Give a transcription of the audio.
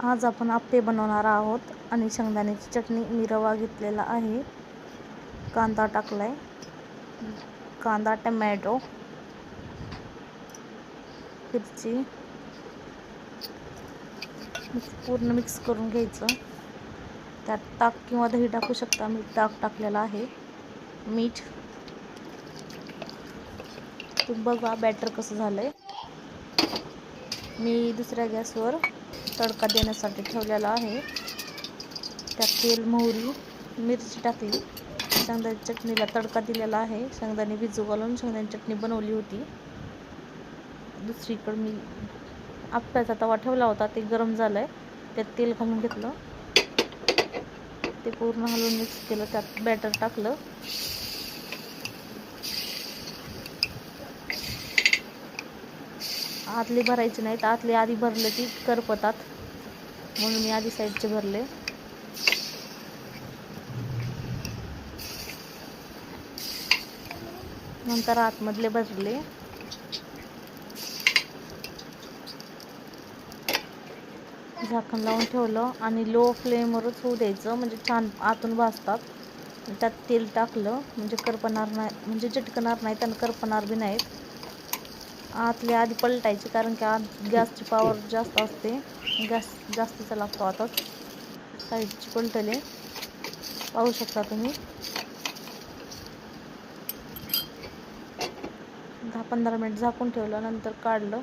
आज आपण आप्पे बनवणार आहोत आणि शेंगदाण्याची चटणी. मी रवा घेतलेला आहे, कांदा टाकलाय, कांदा, टमॅटो, मिरची पूर्ण मिक्स करून घ्यायचं. त्यात ताक किंवा दही टाकू शकता. मी ताक टाकलेलं आहे. मीठ. तुम्ही बघा बॅटर कसं झालंय. मी दुसऱ्या गॅसवर तडका देण्यासाठी ठेवलेला आहे. त्यात तेल, मोहरी, मिरची टाकली. शेंगदाण्याच्या चटणीला तडका दिलेला आहे. शेंगदाणे भिजू घालून शेंगदाण्याची चटणी बनवली होती. दुसरीकडे मी आप्याचा तवा ठेवला होता, ते गरम झालंय. त्यात तेल घालून घेतलं, ते पूर्ण हलवून मिक्स केलं. त्यात बॅटर टाकलं. आतले भरायचे नाहीत, आतले आधी भरले की करपतात, म्हणून मी आधी साईडचे भरले. नंतर आतमधले भरले. झाकण लावून ठेवलं आणि लो फ्लेमवरच होऊ द्यायचं, म्हणजे छान आतून भाजतात. त्यात तेल टाकलं म्हणजे करपणार नाही, म्हणजे चिटकणार नाहीत आणि करपणार बी नाहीत. आतले आधी पलटायचे, कारण की आत गॅसची पॉवर जास्त असते, गॅस जास्तीचा लागतो आताच. साईडची पलटले, पाहू शकता तुम्ही. 10-15 मिनिट झाकून ठेवलं, नंतर काढलं.